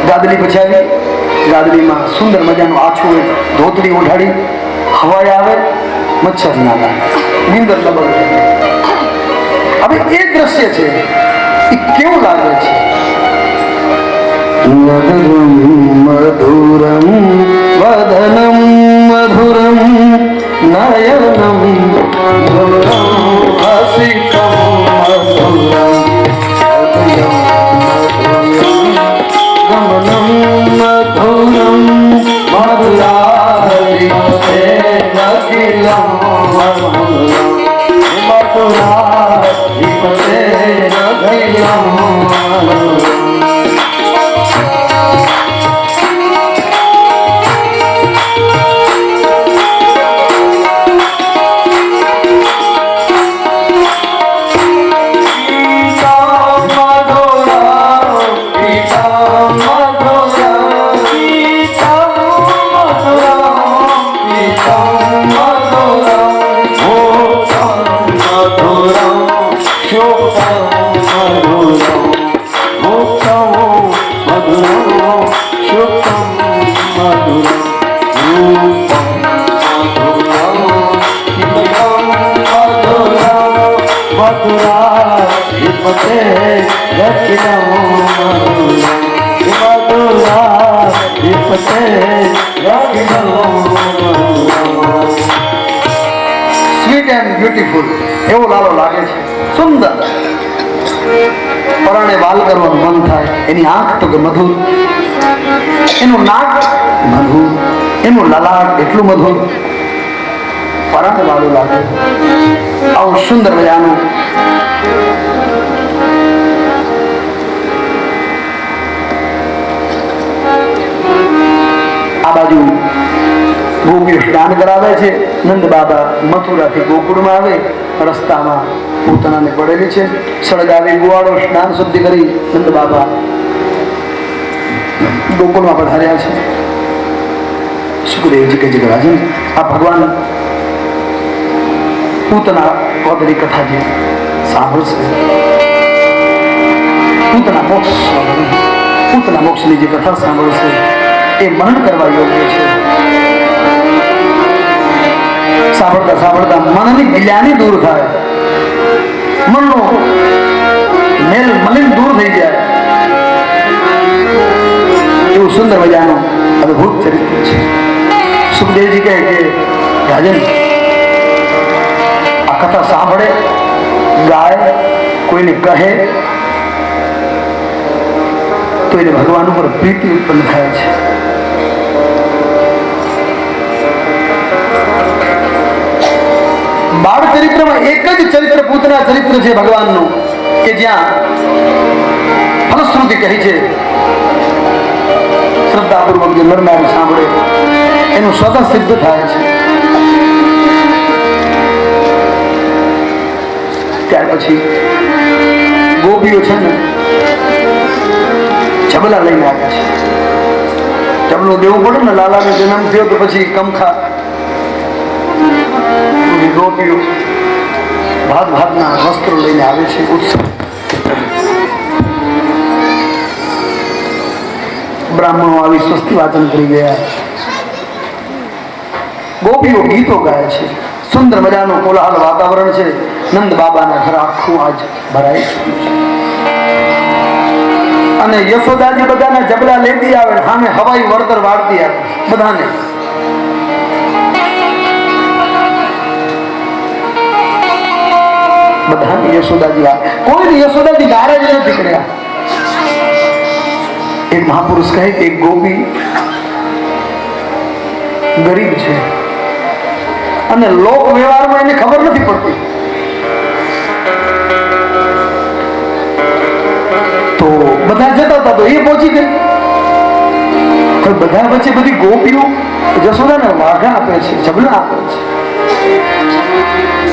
ગાદલી પછાવી, ગાદલીમાં સુંદર મજાનું આછું ધોતડી ઓઢાડી, હવાઈ આવે, મચ્છર ના લાગે, નીંદર લબલ થઈ જાય. હવે એ દ્રશ્ય છે એ કેવું લાગે છે? મધુરમ વદનમ મધુરમ નયનમ મધુરમ હસિકમ મધુરમ ગમનમ મધુરમ મધુરાધિપતે અખિલમ મધુરમ મધુરાધિપતે અખિલમ મધુરમ. સ્વીટ એન્ડ બ્યુટીફુલ એવો લાલો લાગે છે, સુંદર. પરાણે વાલ કરવાનું મન થાય. એની આંખ તો કે મધુર, એનું નાક મધુર, એનું લલાટ એટલું મધુર, પરાણે વાલું લાગે. આવું સુંદર મજાનું આ બાજુ ગોપીઓ સ્નાન કરાવે છે. નંદ બાબા મથુરાથી ગોકુળમાં આવે, રસ્તામાં પૂતનાને પડેલી છે, સળગાવી ગુવાડો સ્નાન શુદ્ધિ કરી નંદ બાબા ગોકુળમાં પધાર્યા છે. સુખદેવજી કહે છે કે રાજન, આ ભગવાન પૂતના વગેરે કથા છે સાંભળશે. પૂતના મોક્ષની જે કથા સાંભળશે એ મનન કરવા યોગ્ય છે. સાંભળતા સાંભળતા મનની ગ્લાનિ દૂર થાય, મનનો મેલ મલિન દૂર થઈ જાય, એવું સુંદર મજાનું અદભુત ચરિત્ર છે. સુખદેવજી કહે કે રાજન, આ કથા સાંભળે, ગાય, કોઈને કહે તો એને ભગવાન ઉપર પ્રીતિ ઉત્પન્ન થાય છે. બાળ ચરિત્રમાં એક જ ચરિત્ર પૂતના ચરિત્ર છે ભગવાનનું કે જ્યાં ફલશ્રુતિ કહી છે. શ્રદ્ધાપૂર્વક જે નરનારી સાંભળે એનું સ્વતઃ સિદ્ધ થાય છે. ત્યાર પછી ગોપીઓ છે ને જબલા લઈને આવ્યા છે. જબલું દેવું પડે ને, લાલાનો જન્મ થયો તો પછી કમખા ગોપીઓ ભાત ભાતના વસ્ત્રો લઈને આવે છે. ઉત્સવ બ્રાહ્મણો આવી સ્વસ્તિ વાચન કરી ગયા. ગોપીઓ ગીતો ગાય છે. સુંદર મજાનું કોલાહલ વાતાવરણ છે. નંદ બાબાના ઘર આખું આજ ભરાય છે. અને યશોદાજી બધાના જબલા લેતી આવે, સામે હવાઈ વળતર વાળતી આવે બધાને. બધાને યશોદાજી આવે, કોઈ યશોદાજી નારાજ નથી કર્યા. એક મહાપુરુષ કહે કે એક ગોપી ગરીબ છે અને લોક વ્યવહારમાં એને ખબર નથી પડતી, તો બધા જતા હતા તો એ પહોંચી ગઈ. બધા વચ્ચે બધી ગોપીઓ જશોદાને વાઘા આપે છે, જબલા આપે છે.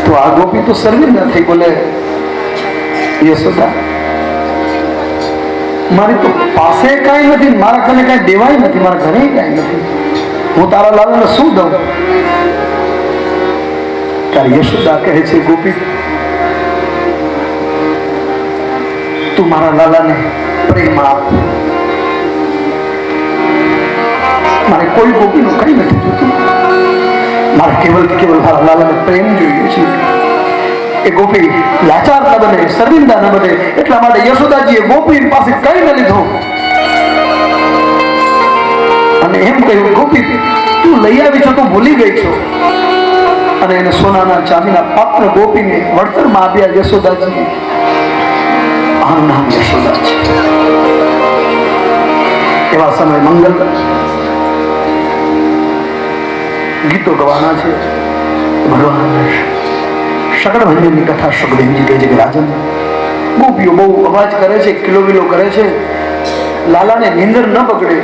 તો આ ગોપી તો સર્વિસ નથી. બોલે યશોદા, મારી તો પાસે કાંઈ નથી, મારા ઘરે કાંઈ દેવાય નથી, મારા ઘરે કાંઈ નથી, હું તારા લાલાને શું દઉં? ત્યારે યશોદા કહે છે, ગોપી તું મારા લાલાને પ્રેમ આપ, મારે કોઈ ગોપીનું કંઈ નથી જોતું. મારે કેવલ મારા લાલાને પ્રેમ જોઈએ છે. એ ગોપી લાચાર ન બને, શર્મિંદા ન બને, એટલા માટે યશોદાજીએ ગોપી પાસે કઈ ન લીધું અને એમ કહ્યું, ગોપી તું લઈ આવી છો, તું ભૂલી ગઈ છો. અને એને સોનાના ચાંદીના પાત્ર ગોપીને વળતરમાં આપ્યા યશોદાજી. આનું નામ યશોદા છે. એવા સમય મંગલ ગીતો ગવાના છે. ભગવાન શકળ ભંજનની કથા સુખદેવજી કહે છે કે રાજન, ગોપીઓ બહુ અવાજ કરે છે, કિલોવિલો કરે છે, લાલાને નીંદર ન પકડે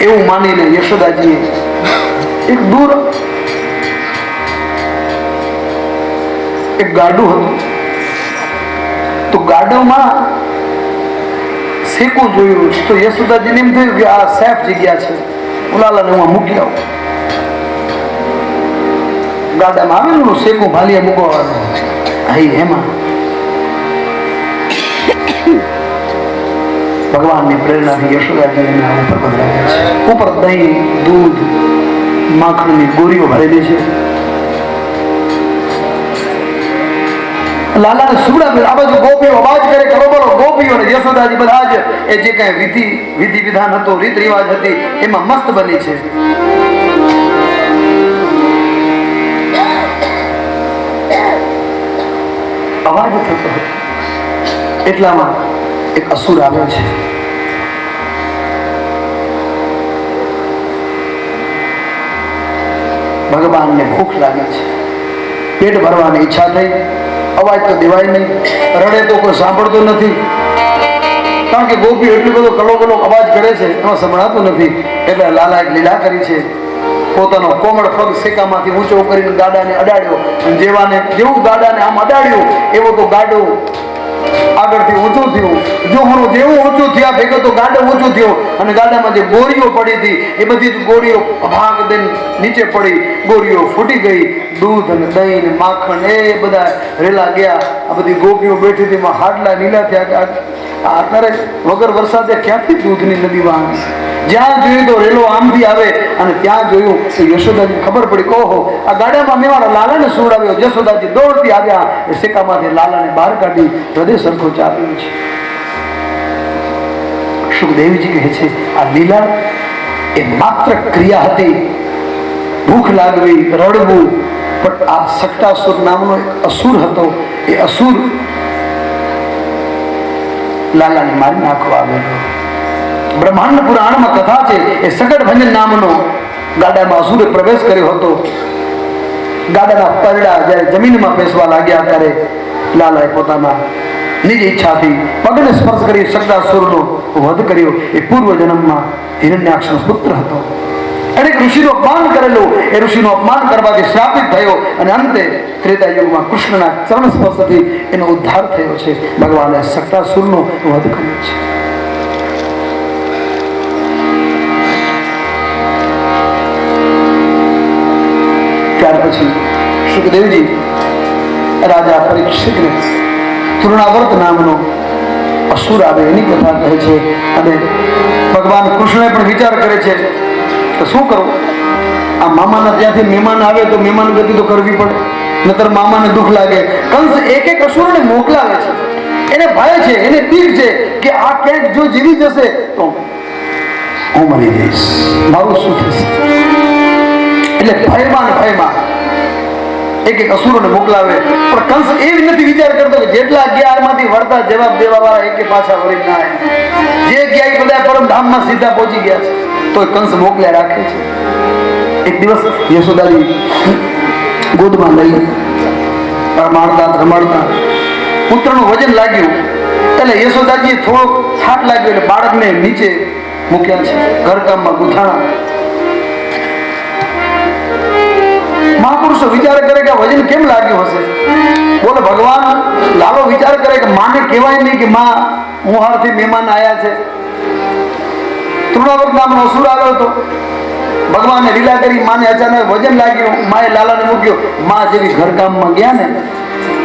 એવું માનીને યશોદાજીએ એક દૂર એક ગાડું હતું, તો ગાડામાં શેકું જોયું તો યશોદાજીને એમ થયું કે આ સેફ જગ્યા છે, લાલાને હું મૂકી આવું. ગાડામાં આવેલું શેકું ભાલિયા મૂકવાનું, એમાં ભગવાનની પ્રેરણાથી યશોદાજી એના ઉપર પધરાવ્યા છે. ઉપર દહીં, દૂધ, માખણની ગોરીઓ ભરેલી છે. લાલાને સુવડાવ્યું. આ બાજુ ગોપીઓ અવાજ કરે, કરો બોલો ગોપીઓ અને યશોદાજી બધા જ એ જે કઈ વિધિ વિધાન હતો, રીત રિવાજ હતી, એમાં મસ્ત બની છે. અવાજ થતો હતો એટલામાં એક અસુર આવે છે. ભગવાનને ભૂખ લાગે છે, પેટ ભરવાની ઈચ્છા થઈ, અવાજ તો દેવાય નહીં, રડે તો કોઈ સાંભળતો નથી, કારણ કે ગોપી એટલું બધો કલો અવાજ કરે છે એમાં સંભળાતું નથી. એટલે લાલા એક લીલા કરી છે, પોતાનો કોમળ પગ શેકામાંથી ઊંચો કરીને ગાડાને અડાડ્યો. જેવું ગાડાને આમ અડાડ્યું એવો તો ગાડો આગળથી ઊંચું થયું. જોહણું જેવું ઊંચું થયા ભેગો તો ગાડો ઊંચું થયો અને ગાડામાં જે ગોળીઓ પડી હતી એ બધી જ ગોળીઓ ભાગ દઈને નીચે પડી, ગોળીઓ ફૂટી ગઈ. દૂધ અને દહીં ને માખણ એ બધા રેલા ગયા. આ બધી ગોપીઓ બેઠી હતી, હાડલા નીલા થયા કે અત્યારે વગર વરસાદે ક્યાંથી દૂધની નદી વહાણી. જ્યાં જોયું તો રેલો આમથી આવે અને ત્યાં જોયું તો યશોદાજી ખબર પડી કે ઓહો, આ ગાડામાં મેં મારા લાલાને સુવડાવ્યો. યશોદાજી દોડતી આવ્યા, એ શેકામાંથી લાલાને બહાર કાઢી હૃદય સરખો ચાપ્યું છે. સુખદેવજી કહે છે આ લીલા એ માત્ર ક્રિયા હતી, ભૂખ લાગવી, રડવું, પણ આ સટ્ટાસુર નામનો એક અસુર હતો. એ અસુર લાલાને મારી નાખવા આવેલો. બ્રહ્માંડ પુરાણમાં કથા છે, એ સકટ ભંજન નામનો ગાડામાં અસુરે પ્રવેશ કર્યો હતો. ગાડાના પરડા જ્યારે જમીનમાં બેસવા લાગ્યા ત્યારે લાલાએ પોતાના નિજ ઈચ્છાથી પગને સ્પર્શ કરી સકટાસુરનો વધ કર્યો. એ પૂર્વ જન્મમાં હિરણ્યાક્ષનો પુત્ર હતો. એને ઋષિનું અપમાન કરેલું, એ ઋષિનું અપમાન કરવાથી શ્રાપિત થયો અને અંતે ત્રેતા યુગમાં કૃષ્ણના ચરણ સ્પર્શથી એનો ઉદ્ધાર થયો છે. ભગવાને સકટાસુરનો વધ કર્યો છે. ત્યાર પછી સુખદેવજી રાજા પરીક્ષિતને તૃણાવર્ત નામનો અસુર આવે એની કથા કહે છે. અને ભગવાન કૃષ્ણ પણ વિચાર કરે છે તો શું કરવું, આ મામાના ત્યાંથી મહેમાન આવે તો મહેમાન ગતિ તો કરવી પડે, નતર મામાને દુઃખ લાગે. કંસ એક એક અસુરને મોકલાવે છે. એને ભય છે, એને બીક છે કે આ ક્યાંક જો જીવી જશે તો હું મરી જઈશ, મારું શું થશે. એટલે ભયમાં એક એક અસુરોને મોકલાવે. પણ કંસ એવી નથી વિચાર કરતો કે જેટલા ગયા એમાંથી વળતા જવાબ દેવા વાળા એક પાછા વળી ના આવે. જે ગયા એ બધા પરમ ધામમાં સીધા પહોંચી ગયા છે તો કંસ મોકલ્યા રાખે છે. એક દિવસ યશોદાજી ગોદમાં લઈ રમાડતા પુત્રનું વજન લાગ્યું એટલે યશોદાજીએ થોડો થાક લાગ્યો એટલે બાળકને નીચે મૂક્યા છે, ઘરકામમાં ગુથાણા. મહાપુરુષો વિચાર કરે કે વજન કેમ લાગ્યું હશે. બોલે ભગવાન લાલો વિચાર કરે કે માને કહેવાય નહીં કે માં મુહારથી મહેમાન આવ્યા છે. તૃણાવર્ત નામનો અસુર આવ્યો હતો. ભગવાને લીલા કરી, માને અચાનક વજન લાગ્યું, માએ લાલાને મૂક્યો. માં જેવી ઘરકામમાં ગયા ને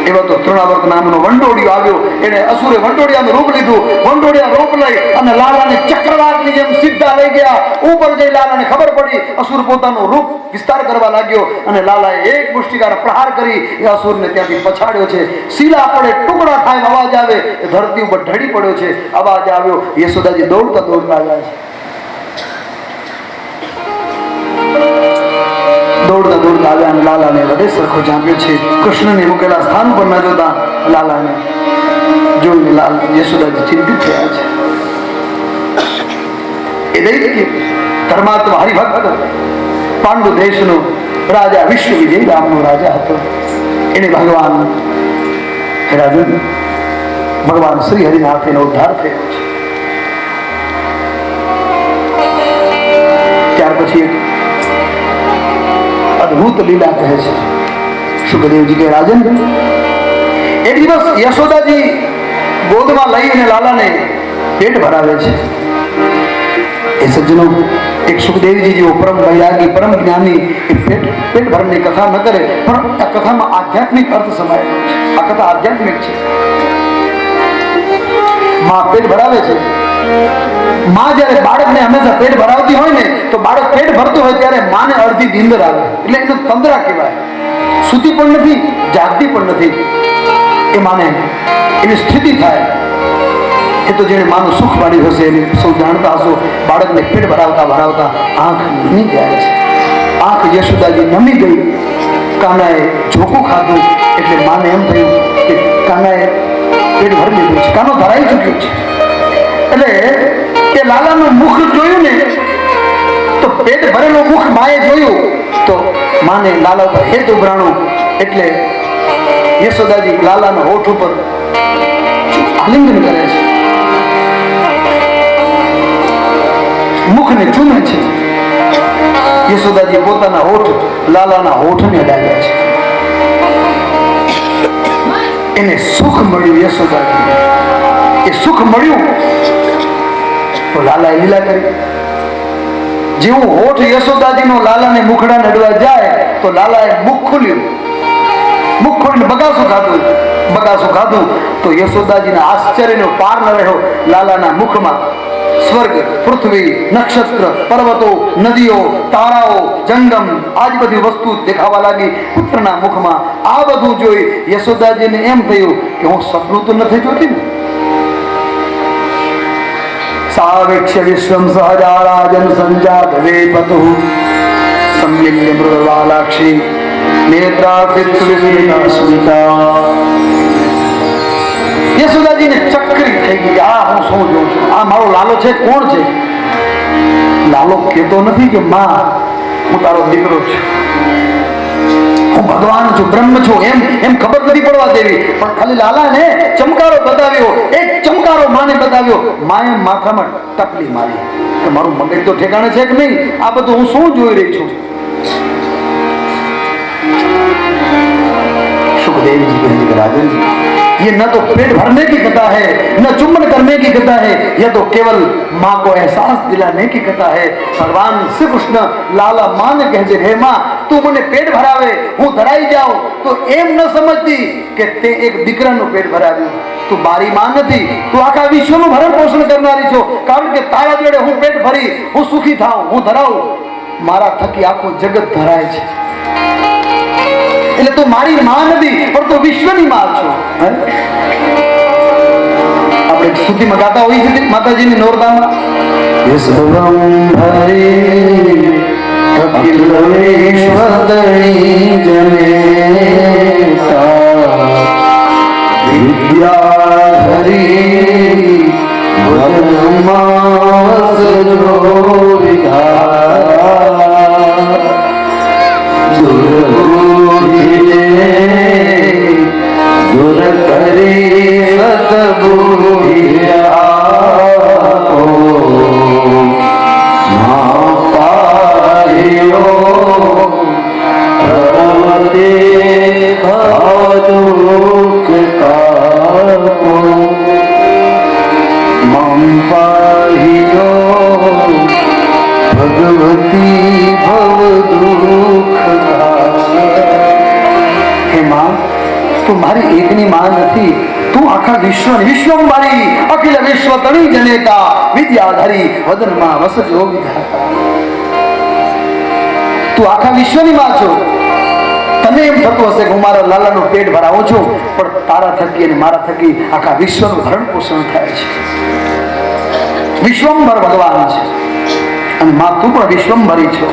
એવા તો તૃણાવર્ત નામનો વંટોળિયો આવ્યો, એને અસુરે વંટોળિયાનું રૂપ લીધું. વંટોળિયા રૂપ લઈ અને લાલાને ચક્રવાતની જેમ સીધા લઈ ગયા. ઉપર જઈ લાલાને ખબર પડી, અસુર પોતાનું રૂપ વિસ્તાર કરવા લાગ્યો અને લાલાએ એક મુષ્ટિકાર પ્રહાર કરી એ અસુરને ત્યાંથી પછાડ્યો છે. શીલા પડે, ટુકડા થાય, અવાજ આવે, ધરતી ઉપર ઢળી પડ્યો છે. અવાજ આવ્યો, યશોદાજી દોડતા દોડતા આવ્યા છે. દોડતા દોડતા આવ્યા અને લાલાને હૃદય સરખો ચાંપ્યો છે. કૃષ્ણને મૂકેલા સ્થાન પર ન જોતા લાલાને જોઈને યશોદાજી ચિંતિત થયા છે. એ દૈત્ય ધર્માત્મા હરિભક્ત પાંડુ દેશનો રાજા, વિશ્વ વિજય રામનો રાજા હતો. એને ભગવાન રાજન ભગવાન શ્રી હરિના હાથે એનો ઉદ્ધાર થયો છે. ત્યાર પછી અદભુત લીલા કહે છે સુખદેવજી કે રાજન, એક દિવસ યશોદાજી ગોદમાં લઈને લાલાને પેટ ભરાવે છે. એ સજ્જનો, એક સુખદેવજી જેવો પરમ વૈરાગી, પરમ જ્ઞાની એ પેટ ભરણની કથા ન કરે, પણ આ કથામાં આધ્યાત્મિક અર્થ સમાયેલો છે. આ કથા આધ્યાત્મિક છે. માં પેટ ભરાવે છે. માં જયારે બાળકને હંમેશા પેટ ભરાવતી હોય ને, તો બાળક પેટ ભરતું હોય ત્યારે માને અડધી નીંદર આવે, એટલે એને તંદ્રા કહેવાય. સૂતી પણ નથી, જાગતી પણ નથી. એ માને એની સ્થિતિ થાય. એ તો જેને માનું સુખ વાળી હશે એને સૌ જાણતા હશો. બાળકને પેટ ભરાવતા ભરાવતા આંખ નમી જાય છે. આંખ યશોદાજી નમી ગઈ. કાનાએ ઝોકું ખાધું એટલે માને એમ થયું કે કાનાએ પેટ ભરી લીધું છે, કાનો ધરાઈ ચૂક્યો છે. એટલે એ લાલાનું મુખ જોયું ને, તો પેટ ભરેલું મુખ માએ જોયું તો માને લાલા ઉપર હેત ઉભરાણું. એટલે યશોદાજી લાલાના હોઠ ઉપર આલિંગન કરે છે, મુખને ચૂમે છે. યશોદાજી પોતાના હોઠ લાલાના હોઠને અડાવ્યા છે. એને સુખ મળ્યું. યશોદાજી એ સુખ મળ્યું તો લાલાએ લીલા કરી. જેવું હોઠ યશોદાજીનો લાલાને મુખડા નડવા જાય તો લાલાએ મુખ ખોલ્યું. મુખ ખોલીને બગાસું ખાધું તો યશોદાજીના આશ્ચર્યનો પાર ન રહ્યો. લાલાના મુખમાં સ્વર્ગ, પૃથ્વી, નક્ષત્ર, પર્વતો, નદીઓ, તારાઓ, જંગમ આજ બધી વસ્તુ દેખાવા લાગી પુત્રના મુખમાં. આ બધું જોઈ યશોદાજીને એમ થયું કે હું સપનું તો નથી જોતી ને. સાવેક્ષ્ય વિશ્વમ સહજારાજન સંજાત વેપતુઃ સંમિલ્ય મૃગવાલાક્ષી નેત્રાસિત સ્મિતા. યશોદાજીને ચક્રી થઈ ગઈ. આ હું શું જોઉં છું? આ મારો લાલો છે? કોણ છે? લાલો કહેતો નથી કે માં હું તારો દીકરો છું, હું ભગવાન છું, બ્રહ્મ છું, એમ ખબર નથી પડવા દેવી. પણ ખાલી લાલાને ચમકારો બતાવ્યો, એક ચમકારો માને બતાવ્યો. માએ માથામાં ટપલી મારી કે મારું મગજ તો ઠેકાણે છે કે નહીં? આ બધું હું શું જોઈ રહી છું? सुखदेव जी कहने के राजन, ये न तो पेट भरने की कथा है, न चुम्बन करने की कथा है, यह तो केवल माँ को एहसास दिलाने की कथा है. भगवान श्री कृष्ण लाला माँ ने कहते, हे माँ તું મને પેટ ભરાવે, હું ધરાઈ જાઉં તો એમ ન સમજતી કે તે એક દીકરાનું પેટ ભરાવ્યું. તું બારી માં નથી, તું આખા વિશ્વનું ભરણ પોષણ કરનારી છો. કારણ કે તારા જોડે હું પેટ ભરી, હું સુખી થાઉં, હું ધરાવું. મારા થકી આખું જગત ધરાય છે. એટલે તું મારી માં નથી, પણ તું વિશ્વની માં છો. આપણે સ્તુતિમાં ગાતા હોઈએ છીએ માતાજીની નોરતામાં, વિદ્યાધરી વનમાસ જો વિધાન દુર કરી સદબુદ્ધિયા ભગવતે ભાદુક કાપો મમ આખા વિશ્વંભરી અખિલ વિશ્વ તણી જનેતા વિદ્યાધરી વદનમાં વસજો વિધાતા. તું આખા વિશ્વની માં છો. તને એમ થતું હશે કે હું મારા લાલાનું પેટ ભરાવું છું, પણ તારા થકી અને મારા થકી આખા વિશ્વનું ભરણ પોષણ થાય છે. વિશ્વંભર ભગવાન છે અને માં તું પણ વિશ્વંભરી છો.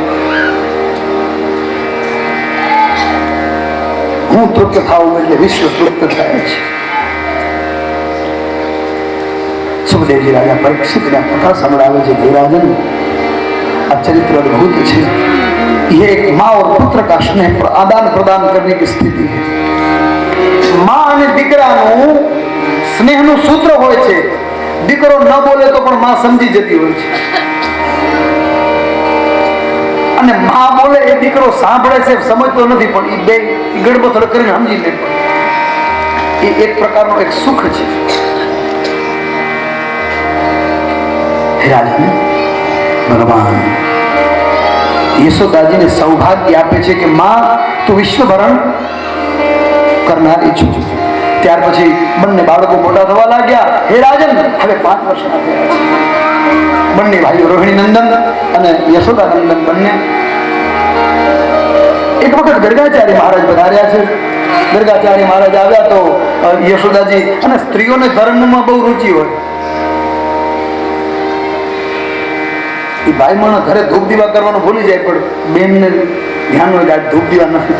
હું તૃપ્ત થાઉં એટલે વિશ્વ તૃપ્ત થાય છે. સુખદેવજી રાજા પરીક્ષિતના કથા સંભળાવે છે. ધીરાજન આ ચરિત્ર અद्भुत છે. ये एक माँ और पुत्र का स्नेह आदान प्रदान करने की स्थिति है. माँ અને દીકરાનું સ્નેહનું સૂત્ર હોય છે. દીકરો ન બોલે તો પણ માં સમજી જતી હોય છે, અને માં બોલે એ દીકરો સાંભળે છે, સમજતો નથી, પણ એ બે ગડબડ કરીને સમજી લે. એ એક પ્રકારનું એક સુખ છે. ભગવાન યશોદાજીને સૌભાગ્ય આપે છે કે માં તું વિશ્વભરણ કરનારી છું. ત્યાર પછી બંને બાળકો મોટા થવા લાગ્યા. હે રાજન, હવે 5 વર્ષના થયા છે. બંને ભાઈઓ રોહિણી નંદન અને યશોદા નંદન બંને. એક વખત ગર્ગાચાર્ય મહારાજ પધાર્યા છે. ગર્ગાચાર્ય મહારાજ આવ્યા તો યશોદાજી, અને સ્ત્રીઓને ધર્મમાં બહુ રુચિ હોય, એ ભાઈ માણસ ઘરે ધૂપ દીવા કરવાનું ભૂલી જાય, પણ બેનને ધ્યાન હોય કે ધૂપ દીવા નથી.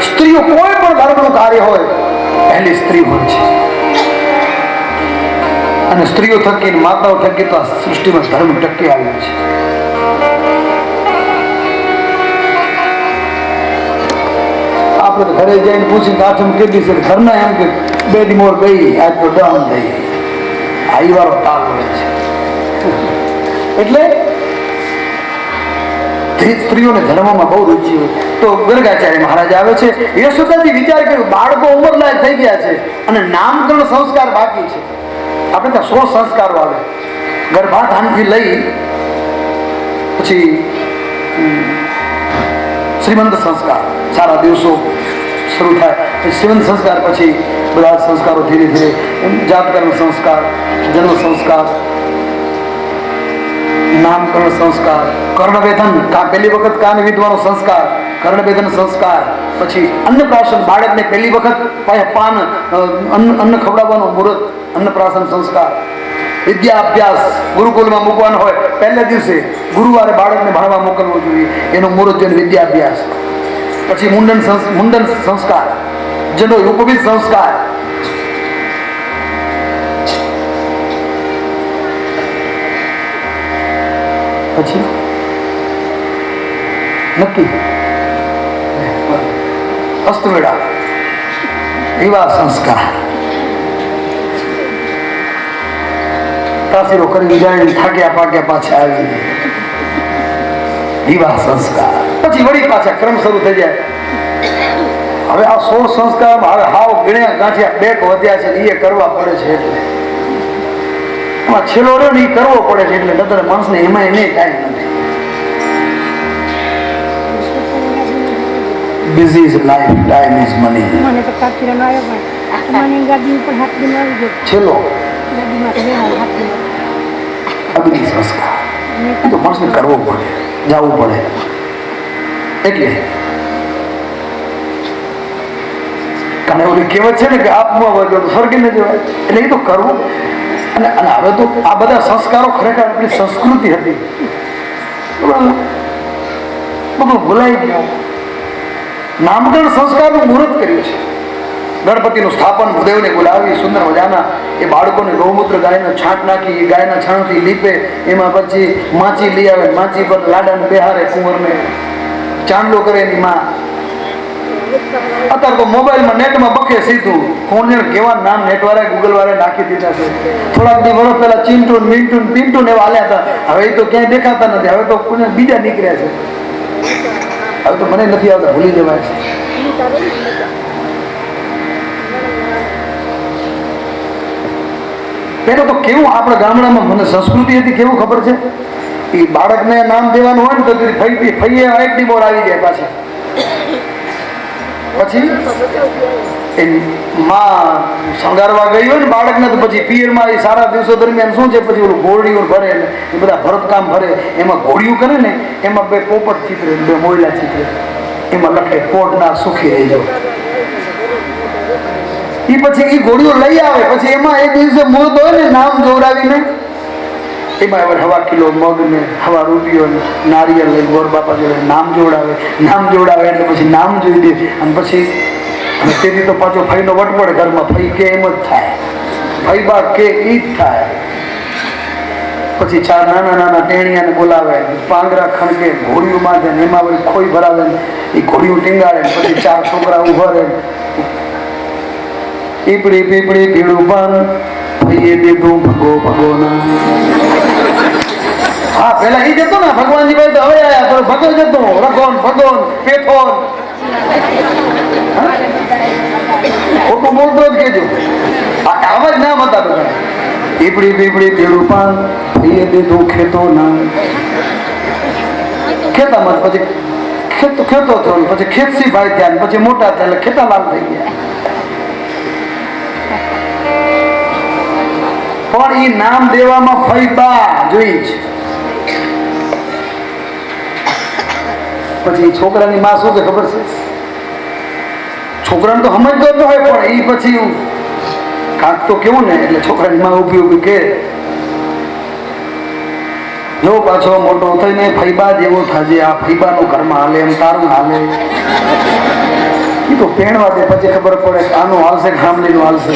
સ્ત્રીઓ કોઈ પણ ધર્મનું કાર્ય હોય પહેલી સ્ત્રી હોય છે, અને સ્ત્રીઓ થકી માતાઓ થકી તો આ સૃષ્ટિમાં ધર્મ ટકી આવ્યો છે. આપણે તો ઘરે જઈને પૂછી આઠમ કેટલી છે, ઘરના એમ કે 2 દી મોર ગઈ, આજ તો ડાઉન થઈ. આવી વાળો તાલ હોય છે. એટલે સ્ત્રીઓને ધર્મમાં બહુ રુચિ હોય. તો ગર્ગાચાર્ય મહારાજ આવે છે. યશોદાજી વિચાર કર્યું, બાળકો ઉંમરલાયક થઈ ગયા છે અને નામકરણ સંસ્કાર બાકી છે. આપણે ત્યાં 16 સંસ્કારો આવે. ગર્ભાધાનથી લઈ પછી શ્રીમંત સંસ્કાર, સારા દિવસો શરૂ થાય. શ્રીમંત સંસ્કાર પછી બધા સંસ્કારો ધીરે ધીરે, જાતકર્મ સંસ્કાર, જન્મ સંસ્કાર, નામકરણ સંસ્કાર, કર્ણવેધન, પહેલી વખત કાન વિધવાનો સંસ્કાર, કર્ણવેધન સંસ્કાર, પછી અન્નપ્રાશન, બાળકને પહેલી વખત પાન અન્ન ખવડાવવાનો મુહૂર્ત, અન્નપ્રાશન સંસ્કાર, વિદ્યા અભ્યાસ, ગુરુકુલમાં મૂકવાનો હોય પહેલા દિવસે ગુરુવારે બાળકને ભણવા મોકલવું જોઈએ, એનું મુહૂર્ત જોઈને વિદ્યા અભ્યાસ. પછી મુંડન સંસ્કાર, જનોઈ ઉપવિધ સંસ્કાર, પછી નક્કી હસ્તમેળા, વિવાહ સંસ્કાર, તાસીરો કરી જાય, થાક્યા પાક્યા પાછા આવી વિવાહ સંસ્કાર. પછી વળી પાછા ક્રમ શરૂ થઈ જાય. હવે આ 16 સંસ્કારમાં હવે હાવ ગણ્યા ગાંઠિયા 2 વધ્યા છે, એ કરવા પડે છે. એટલે એમાં છેલ્લો રહ્યો ને એ કરવો પડે છે. એટલે નતર માણસને એમાં એને ટાઈમ નથી. Busy is life, time is money. મને તો કાચીરાનો આવ્યો પણ મને ગાડી ઉપર હાથ દઈને આવી ગયો. છેલ્લો ગાડીમાં તો બેહાલ હાથ દઈને. અગ્નિ સંસ્કાર એ તો માણસને કરવો પડે, જવું પડે. એટલે કારણ ઓલી કહેવત છે ને કે આપમાં વર્ગ્યો તો સ્વર્ગે ન જવાય. એટલે એ તો કરવું. અને હવે તો આ બધા સંસ્કારો ખરેખર આપણી સંસ્કૃતિ હતી, બધું ભૂલાઈ ગયું. નામકરણ સંસ્કારનું મુહૂર્ત કર્યું છે. ગણપતિનું સ્થાપન, ભૂદેવને બોલાવી સુંદર મજાના એ બાળકોને ગૌમૂત્ર ગાયનો છાંટ નાખી, એ ગાયના છાણથી લીપે, એમાં પછી માચી લઈ આવે, માચી પર લાડાને બેહારે, કુંવરને ચાંદલો કરે એની માં. અત્યારે તો મોબાઈલમાં નેટમાં બકે સીધું. કોણ કેવા નામ નેટ વાળા ગૂગલ વાળા નાખી દીધા છે. થોડાક દિવસ વર્ષ પહેલા ચિંટુ મિન્ટુ પિન્ટુ ને એવા હાલ્યા હતા. હવે તો ક્યાંય દેખાતા નથી. હવે તો બીજા નીકળ્યા છે. હવે તો મને નથી આવતા, ભૂલી જવાય છે. પેલો તો કેવું આપણા ગામડામાં મને સંસ્કૃતિ હતી, કેવું ખબર છે? એ બાળકને નામ દેવાનું હોય ને તો ફઈએ એક ડીબોર આવી જાય પાછા. પછી એ માં શણગારવા ગઈ હોય ને બાળકને તો પછી પિયરમાં એ સારા દિવસો દરમિયાન શું છે પછી ઓલું ઘોડીઓ ભરે ને એ બધા ભરતકામ ભરે એમાં ઘોડિયું કરે ને એમાં બે પોપટ ચિત્રે બે મોયલા ચિત્રે એમાં લખે કોટના સુખી રહેજો. એ પછી એ ઘોડીઓ લઈ આવે પછી એમાં એક દિવસે મુહૂર્ત હોય ને નામ જોવડાવીને એમાં હવે હવા કિલો મગ ને હવા રૂપિયો ને નારિયેળ લઈ ગોર બાપા જોડે નામ જોવડાવે એટલે પછી નામ જોઈ દે અને પછી અને તેથી તો પાછો ફઈનો વટવડ ઘરમાં ફઈ કે એમ જ થાય ફઈ બા કે ઈ જ થાય. પછી ચાર નાના ટેણિયાને બોલાવે પાંગરા ખણકે ઘોડીઓ બાંધે ને એમાં વળી ખોઈ ભરાવે ને એ ઘોડીઓ ટીંગાડે ને પછી ચાર છોકરા ઉભા રહે પીપળી પીળું પાન ફઈએ દીધું ભગો ના. હા પેલા ઈ જતો ને ભગવાનજી ભાઈ તો હવે આયા તો ભગો જતો ભગોન પેથોન ખોટું બોલતો જ કેજો આવા જ નામ હતા બધા. પીપળી પીળું પાન ફઈએ દીધું ખેતો ના ખેતામાં પછી ખેતો થયો પછી ખેતસી ભાઈ થયા પછી મોટા થયા એટલે ખેતાલાલ થઈ ગયા. પણ એ નામ દેવામાં ફઈબા જોઈ જ પછી છોકરાની માં શું છે ખબર છે છોકરાને તો સમજતો જ હોય પણ એ પછી કાંક તો કેવું ને એટલે છોકરાની માં ઊભી કે જો પાછો મોટો થઈને ફઈબા જેવો થાજે આ ફઈબાનું ઘરમાં હાલે એમ તારું હાલે એ તો પહેણવા દે પછી ખબર પડે આનું હાલશે ગામડીનું હાલશે.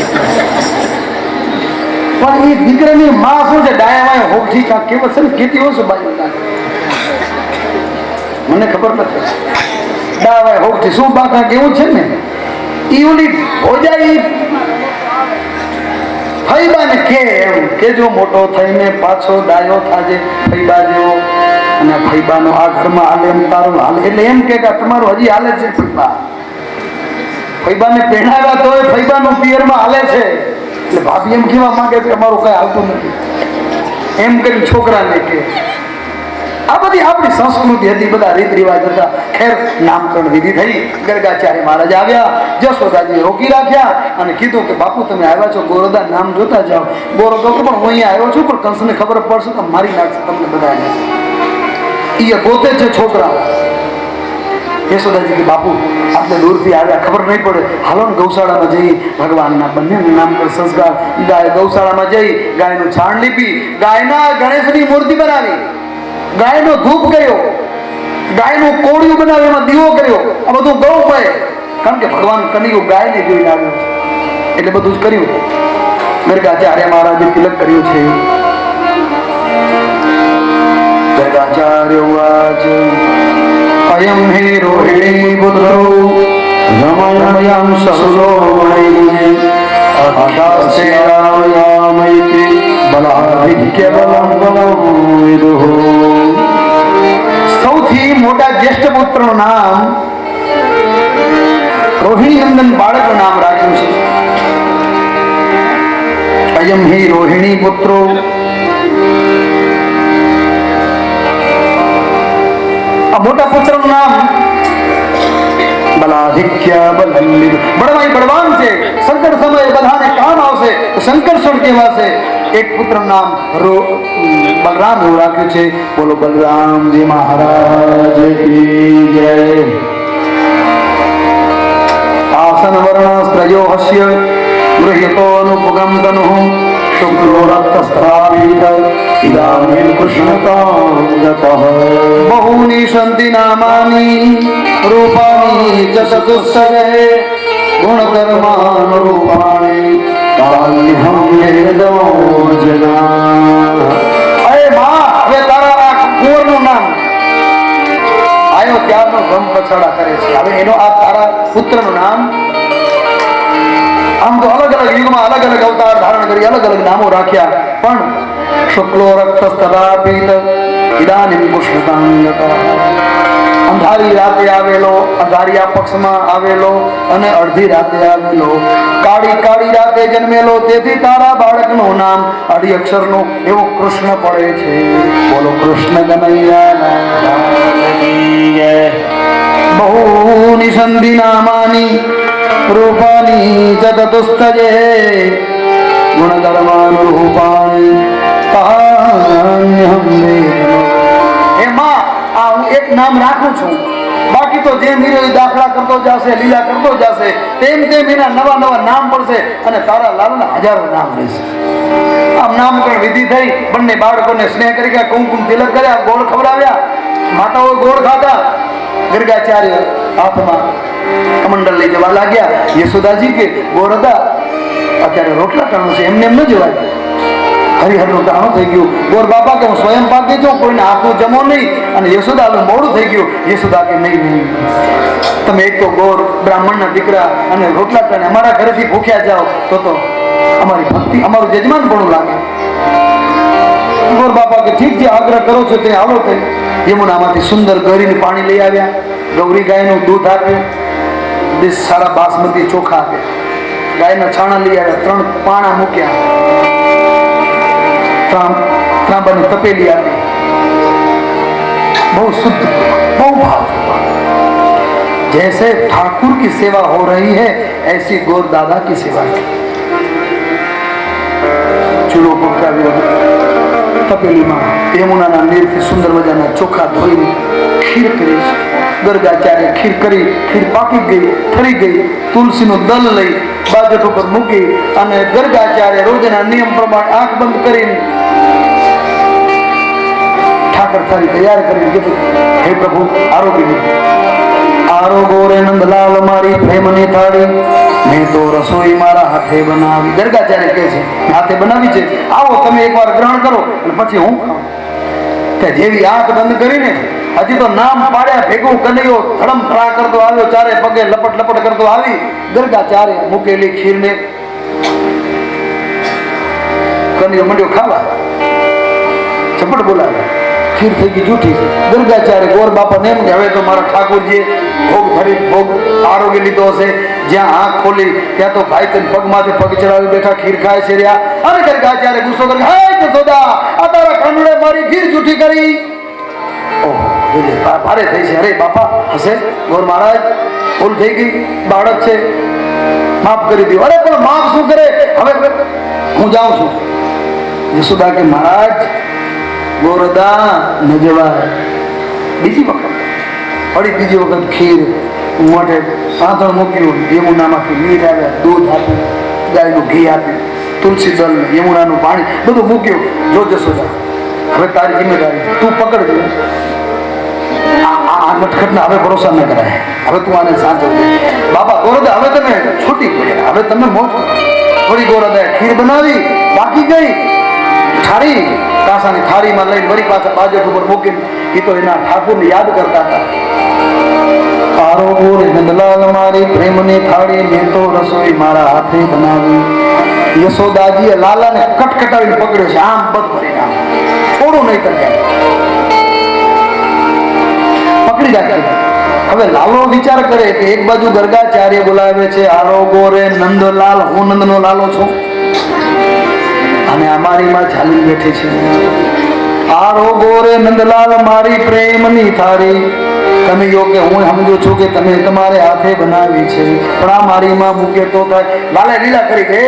પણ એ દીકરાની માં શું છે ડાયામાં હોઠી કાંક કેવત છે ને કેટલી ઓછું બાજુ મને ખબર નથી ડાવાય હોઠી શું બા કાંક એવું છે ને એ ઓલી હોજાઈ ફઈબાને કે એમ કે જો મોટો થઈને પાછો ડાયો થાજે ફઈબા જેવો અને ફઈબાનો આ ઘરમાં હાલે એમ તારું હાલે એટલે એમ કે તમારું હજી હાલે છે ફઈબાને પહેણાવ્યા તો ફઈબાનું પિયરમાં હાલે છે એટલે ભાભી એમ કહેવા માંગે છે અમારું કઈ હાલતું નથી એમ કરી છોકરાને કે આ બધી આપણી સંસ્કૃતિ હતી બધા રીત રિવાજ હતા. ખેર નામકરણ વિધિ થઈ ગરગાચાર્ય મહારાજ આવ્યા જશોદાજી રોકી રાખ્યા અને કીધું કે બાપુ તમે આવ્યા છો ગોરદા નામ જોતા જાઓ. ગોરદો કે પણ હું અહીંયા આવ્યો છું પણ કંસને ખબર પડશે તો મારી નાખશે તમને બધાને. એ ગોતે છે છોકરા. યશોદાજી કે બાપુ આપણે દૂરથી આવ્યા ખબર નહીં પડે હાલો ને ગૌશાળામાં જઈ ભગવાનના બંને નામકરણ સંસ્કાર ગાય ગૌશાળામાં જઈ ગાયનું છાણ લીપી ગાયના ગણેશની મૂર્તિ બનાવી ગાયનો ધૂપ કર્યો ગાયનું કોળિયું બનાવ્યું એમાં દીવો કર્યો આ બધું ગૌ પડે કારણ કે ભગવાન કનૈયો ગાયને જોઈને આવ્યો છે એટલે બધું જ કર્યું. ગર્ગાચાર્ય મહારાજે તિલક કર્યું છે. ગર્ગાચાર્ય વાચ અયમ હે રોહિણી પુત્રો રમણમયં સસુરો મણિ આકાશે રામયામૈતિ બલાધિક્ય બલમ બલમ વિદુઃ. સૌથી મોટા જ્યેષ્ઠ પુત્રનું નામ રોહિણી નંદન બાળકનું નામ રાખ્યું છે. અયમ હિ રોહિણી પુત્રો આ મોટા પુત્રનું નામ બલાધિક્ય બલમ વિદુઃ. બળવાન છે સંકટ સમયે બધાને કામ આવશે તો સંકર્ષણ કહેવાશે. એક પુત્ર નામ બલરામ એવું રાખ્યું છે. બોલો બલરામજી મહારાજ કી જય. આસન વર્ણ સ્ત્રયો હસ્ય ગૃહ્યતો અનુપગમ તનુઃ શુક્લો રક્તસ્ત્રાવિત ઇદાનીમ કૃષ્ણતાં ગતઃ. બહૂની સન્તિ નામાની રૂપાણી ચ ચતુસ્તરે ગુણકર્માનુરૂપાણી કાલ્યહં વેદો જના. અરે માં હવે તારા આ કુંવરનું નામ આયો ત્યારનો ગમ પછાડા કરે છે. હવે એનો આ તારા પુત્રનું નામ આમ તો અલગ અલગ યુગમાં અલગ અલગ અવતાર ધારણ કરી અલગ અલગ નામો રાખ્યા પણ શુક્લો રક્તસ્તરાપિત ઇદાનીમ કૃષ્ણતાં ગતઃ. અંધારી રાતે આવેલો અંધારિયા પક્ષમાં આવેલો અને અડધી રાતે આવેલો કાળી રાતે જન્મેલો તેથી તારા બાળકનું નામ અઢી અક્ષરનું એવું કૃષ્ણ પડે છે. બોલો કૃષ્ણ કનૈયા. બહુ નિસંધિ નામાની રૂપાની જગતુસ્તજે ગુણધર્માનુરૂપાણી તાન્યહં વેદનો. હે માં, આ હું એક નામ રાખું છું, બાકી તો જેમ હીરો દાખલા કરતો જશે, લીલા કરતો જશે, તેમ તેમ એના નવા નવા નામ પડશે અને તારા લાલના હજારો નામ રહેશે. આમ નામકરણ વિધિ થઈ, બંને બાળકોને સ્નેહ કરી ગયા, કુમકુમ તિલક કર્યા, ગોળ ખવડાવ્યા, માતાઓ ગોળ ખાધા. ગર્ગાચાર્ય હાથમાં કમંડલ લઈ જવા લાગ્યા. યશોદાજી કે ગોળ હતા, અત્યારે રોટલા ટાણું છે, એમને એમ ન જવાય. હરિહરનું ટાણું થઈ ગયું. ગોર બાપા કે હું સ્વયં પાકી છું, કોઈને આપવું જમો નહીં. અને યશોદા મોડું થઈ ગયું. યશોદા કે નહીં નહીં, તમે એક તો ગોર બ્રાહ્મણના દીકરા અને રોટલા ટાણે અમારા ઘરેથી ભૂખ્યા જાઓ તો અમારી ભક્તિ, અમારું જજમાન પણ લાગે. ગોર બાપા કે ઠીક છે, આગ્રહ કરો છો તે આવો. થઈ યમુનામાંથી સુંદર ગરીને પાણી લઈ આવ્યા, ગૌરી ગાયનું દૂધ આપ્યું, 20 સારા બાસમતી ચોખા આપ્યા, ગાયના છાણા લઈ આવ્યા, 3 પાણા મૂક્યા, ત્રાંબાની તપેલી આપી, બહુ શુદ્ધ, બહુ ભાવ. जैसे ठाकुर की सेवा हो रही है ऐसी गौर दादा की सेवा की. चूल्हो पकाव्यो, तपेलीમાં યમુનાના નીરથી સુંદર મજાના ચોખા ધોઈને ખીર કરી. ગર્ગાચાર્ય ખીર કરી, ખીર પાકી ગઈ, ઠરી ગઈ. તુલસીનું દલ લઈ બાજટ ઉપર મૂકી અને ગર્ગાચાર્ય રોજના નિયમ પ્રમાણે આંખ બંધ કરીને ઠાકર થાળી તૈયાર કરીને કીધું, હે પ્રભુ આરોગ્ય આરોગો રે નંદલાલ મારી પ્રેમની થાળી, મેં તો રસોઈ મારા હાથે બનાવી. ગર્ગાચાર્ય કહે છે, હાથે બનાવી છે, આવો તમે એકવાર ગ્રહણ કરો અને પછી હું ખાઉં. કે જેવી આંખ બંધ કરીને હજી તો નામ પાડ્યા ભેગું કનૈયો ધડમ ધડા કરતો આવ્યો, ચારે પગે લપટ લપટ કરતો આવી. ગર્ગાચાર્ય મૂકેલી ખીરને કનૈયો મંડ્યો ખાવા, ઝપટ બોલાવે, ખીર થઈ ગઈ જૂઠી. ગર્ગાચાર્ય ગોર બાપાને એમ કે હવે તો મારા ઠાકોરજીએ ભોગ ધરી ભોગ આરોગ્ય લીધો હશે. જ્યાં આંખ ખોલી ત્યાં તો ભાઈ તને પગમાંથી પગ ચડાવી બેઠા, ખીર ખાય છે રહ્યા. અને ગર્ગાચાર્ય ગુસ્સો કરી, હે યશોદા, આ તારા કાનુડે મારી ખીર જૂઠી કરી. ઓહો, ભારે થઈ છે. અરે બાપા હશે, ગોર મહારાજ ભૂલ થઈ ગઈ, બાળક છે, માફ કરી દો. અરે પણ માફ શું કરે, હવે હું જાઉં છું. યશોદા કે મહારાજ ગોરદા ન જવાય. બીજી વખત ફરી બીજી વખત ખીર મોઢે પાથણ મૂક્યું, યમુનામાંથી નીર આવ્યા, દૂધ આપ્યું, ગાયનું ઘી આપ્યું, તુલસી દલ, યમુનાનું પાણી બધું મૂક્યું. જો યશોદા, હવે તારી જિમ્મેદારી, તું પકડ. આ નટખટના હવે ભરોસા ન કરાય, હવે તું આને સાચવજે. બાપા ગોરદા હવે તમે છૂટી પડ્યા, હવે તમે મોજ કરો. થોડી ગોરદાએ ખીર બનાવી, બાકી ગઈ થાળી, કાંસાની થાળીમાં લઈને વળી પાછા બાજટ ઉપર મૂકીને એ તો એના ઠાકુરને યાદ કરતા હતા. આરોગો રે નંદલાલ મારી પ્રેમની થાળી, મેં તો રસોઈ મારા હાથે બનાવી. યશોદાજીએ લાલાને કટકટાવીને પકડ્યો છે, આમ બધ ભરીને, આમ થોડું નહીં કરે, પકડી રાખ્યો. હવે લાલો વિચાર કરે કે એક બાજુ ગર્ગાચાર્ય બોલાવે છે, આરોગો રે નંદલાલ, હું નંદનો લાલો છું, અને અમારી માં ચાલી બેઠી છે. આરોગો રે નંદલાલ મારી પ્રેમની થાળી, તમે યોગ્ય હું સમજુ છું કે તમે તમારે હાથે બનાવી છે, પણ આ મારી માં મૂકે તો થાય. લાલે લીલા કરી, હે